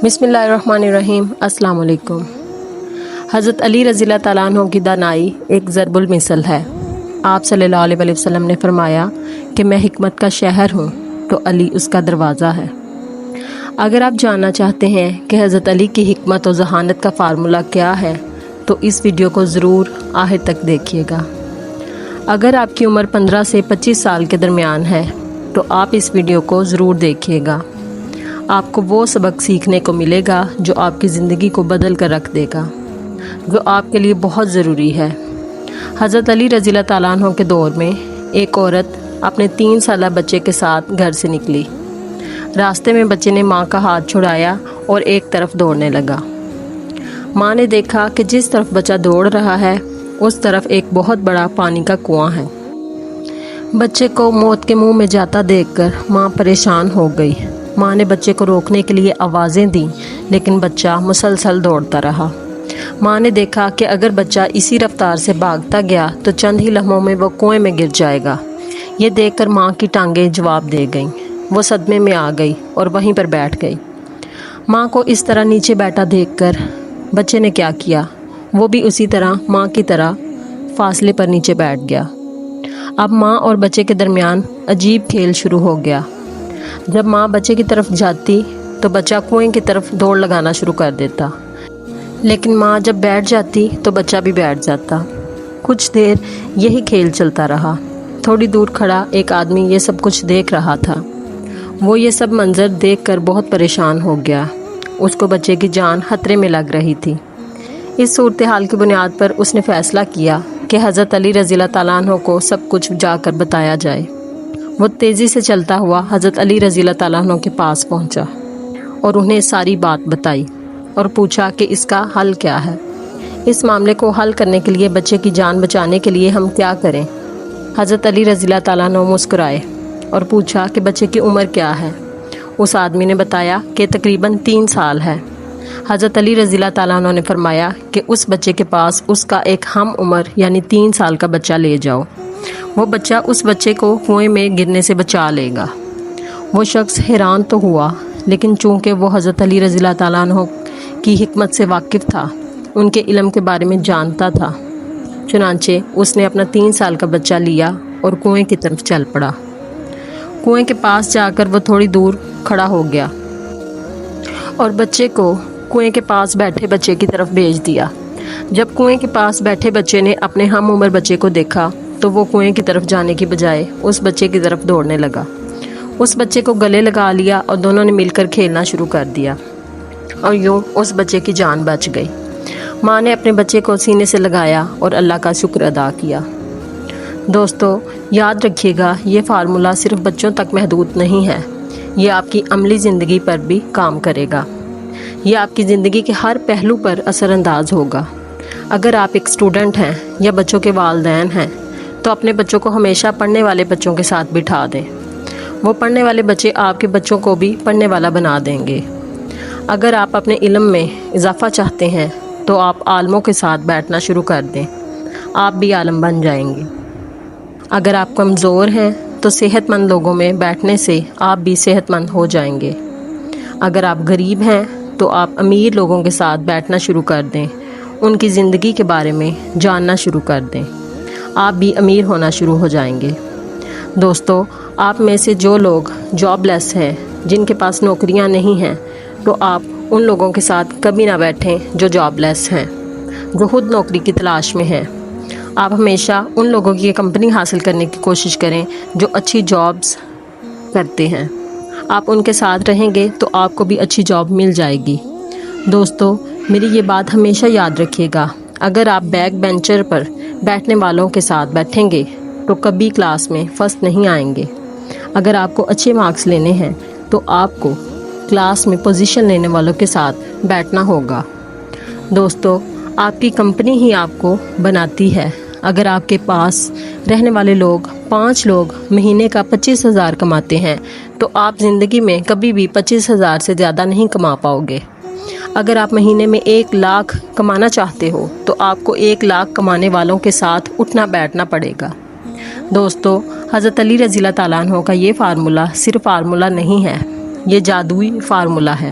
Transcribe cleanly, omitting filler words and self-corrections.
بسم اللہ الرحمن الرحیم۔ السلام علیکم۔ حضرت علی رضی اللہ تعالیٰ عنہ کی دانائی ایک ضرب المثل ہے۔ آپ صلی اللہ علیہ وسلم نے فرمایا کہ میں حکمت کا شہر ہوں تو علی اس کا دروازہ ہے۔ اگر آپ جاننا چاہتے ہیں کہ حضرت علی کی حکمت و ذہانت کا فارمولہ کیا ہے تو اس ویڈیو کو ضرور آخر تک دیکھیے گا۔ اگر آپ کی عمر 15 سے 25 سال کے درمیان ہے تو آپ اس ویڈیو کو ضرور دیکھیے گا۔ آپ کو وہ سبق سیکھنے کو ملے گا جو آپ کی زندگی کو بدل کر رکھ دے گا، جو آپ کے لیے بہت ضروری ہے۔ حضرت علی رضی اللہ تعالیٰ عنہ کے دور میں ایک عورت اپنے 3 سالہ بچے کے ساتھ گھر سے نکلی۔ راستے میں بچے نے ماں کا ہاتھ چھڑایا اور ایک طرف دوڑنے لگا۔ ماں نے دیکھا کہ جس طرف بچہ دوڑ رہا ہے اس طرف ایک بہت بڑا پانی کا کنواں ہے۔ بچے کو موت کے منہ میں جاتا دیکھ کر ماں پریشان ہو گئی۔ ماں نے بچے کو روکنے کے لیے آوازیں دیں لیکن بچہ مسلسل دوڑتا رہا۔ ماں نے دیکھا کہ اگر بچہ اسی رفتار سے بھاگتا گیا تو چند ہی لمحوں میں وہ کنویں میں گر جائے گا۔ یہ دیکھ کر ماں کی ٹانگیں جواب دے گئیں۔ وہ صدمے میں آ گئی اور وہیں پر بیٹھ گئی۔ ماں کو اس طرح نیچے بیٹھا دیکھ کر بچے نے کیا کیا، وہ بھی اسی طرح ماں کی طرح فاصلے پر نیچے بیٹھ گیا۔ اب ماں اور بچے کے درمیان عجیب کھیل شروع ہو گیا۔ جب ماں بچے کی طرف جاتی تو بچہ کنویں کی طرف دوڑ لگانا شروع کر دیتا، لیکن ماں جب بیٹھ جاتی تو بچہ بھی بیٹھ جاتا۔ کچھ دیر یہی کھیل چلتا رہا۔ تھوڑی دور کھڑا ایک آدمی یہ سب کچھ دیکھ رہا تھا۔ وہ یہ سب منظر دیکھ کر بہت پریشان ہو گیا۔ اس کو بچے کی جان خطرے میں لگ رہی تھی۔ اس صورتحال کی بنیاد پر اس نے فیصلہ کیا کہ حضرت علی رضی اللہ تعالیٰ عنہ کو سب کچھ جا کر بتایا جائے۔ وہ تیزی سے چلتا ہوا حضرت علی رضی اللہ تعالیٰ عنہ کے پاس پہنچا اور انہیں ساری بات بتائی اور پوچھا کہ اس کا حل کیا ہے۔ اس معاملے کو حل کرنے کے لیے بچے کی جان بچانے کے لیے ہم کیا کریں؟ حضرت علی رضی اللہ تعالیٰ عنہ مسکرائے اور پوچھا کہ بچے کی عمر کیا ہے؟ اس آدمی نے بتایا کہ تقریباً 3 سال ہے۔ حضرت علی رضی اللہ تعالیٰ عنہ نے فرمایا کہ اس بچے کے پاس اس کا ایک ہم عمر یعنی 3 سال کا بچہ لے جاؤ۔ وہ بچہ اس بچے کو کنویں میں گرنے سے بچا لے گا۔ وہ شخص حیران تو ہوا، لیکن چونکہ وہ حضرت علی رضی اللہ تعالیٰ عنہ کی حکمت سے واقف تھا، ان کے علم کے بارے میں جانتا تھا، چنانچہ اس نے اپنا 3 سال کا بچہ لیا اور کنویں کی طرف چل پڑا۔ کنویں کے پاس جا کر وہ تھوڑی دور کھڑا ہو گیا اور بچے کو کنویں کے پاس بیٹھے بچے کی طرف بھیج دیا۔ جب کنویں کے پاس بیٹھے بچے نے اپنے ہم عمر بچے کو دیکھا تو وہ کنویں کی طرف جانے کی بجائے اس بچے کی طرف دوڑنے لگا۔ اس بچے کو گلے لگا لیا اور دونوں نے مل کر کھیلنا شروع کر دیا اور یوں اس بچے کی جان بچ گئی۔ ماں نے اپنے بچے کو سینے سے لگایا اور اللہ کا شکر ادا کیا۔ دوستو، یاد رکھیے گا یہ فارمولہ صرف بچوں تک محدود نہیں ہے، یہ آپ کی عملی زندگی پر بھی کام کرے گا۔ یہ آپ کی زندگی کے ہر پہلو پر اثر انداز ہوگا۔ اگر آپ ایک اسٹوڈنٹ ہیں یا بچوں کے والدین ہیں تو اپنے بچوں کو ہمیشہ پڑھنے والے بچوں کے ساتھ بٹھا دیں۔ وہ پڑھنے والے بچے آپ کے بچوں کو بھی پڑھنے والا بنا دیں گے۔ اگر آپ اپنے علم میں اضافہ چاہتے ہیں تو آپ عالموں کے ساتھ بیٹھنا شروع کر دیں، آپ بھی عالم بن جائیں گے۔ اگر آپ کمزور ہیں تو صحت مند لوگوں میں بیٹھنے سے آپ بھی صحت مند ہو جائیں گے۔ اگر آپ غریب ہیں تو آپ امیر لوگوں کے ساتھ بیٹھنا شروع کر دیں، ان کی زندگی کے بارے میں جاننا شروع کر دیں، آپ بھی امیر ہونا شروع ہو جائیں گے۔ دوستو، آپ میں سے جو لوگ جاب لیس ہیں، جن کے پاس نوکریاں نہیں ہیں، تو آپ ان لوگوں کے ساتھ کبھی نہ بیٹھیں جو جاب لیس ہیں، جو خود نوکری کی تلاش میں ہیں۔ آپ ہمیشہ ان لوگوں کی کمپنی حاصل کرنے کی کوشش کریں جو اچھی جابز کرتے ہیں۔ آپ ان کے ساتھ رہیں گے تو آپ کو بھی اچھی جاب مل جائے گی۔ دوستو، میری یہ بات ہمیشہ یاد رکھیے گا، اگر آپ بیک بینچر پر بیٹھنے والوں کے ساتھ بیٹھیں گے تو کبھی کلاس میں فرسٹ نہیں آئیں گے۔ اگر آپ کو اچھے مارکس لینے ہیں تو آپ کو کلاس میں پوزیشن لینے والوں کے ساتھ بیٹھنا ہوگا۔ دوستو، آپ کی کمپنی ہی آپ کو بناتی ہے۔ اگر آپ کے پاس رہنے والے لوگ 5 لوگ مہینے کا 25,000 کماتے ہیں تو آپ زندگی میں کبھی بھی 25,000 سے زیادہ نہیں کما پاؤ گے۔ اگر آپ مہینے میں 1 لاکھ کمانا چاہتے ہو تو آپ کو 1 لاکھ کمانے والوں کے ساتھ اٹھنا بیٹھنا پڑے گا۔ دوستو، حضرت علی رضی اللہ تعالیٰ عنہ کا یہ فارمولہ صرف فارمولہ نہیں ہے، یہ جادوئی فارمولہ ہے۔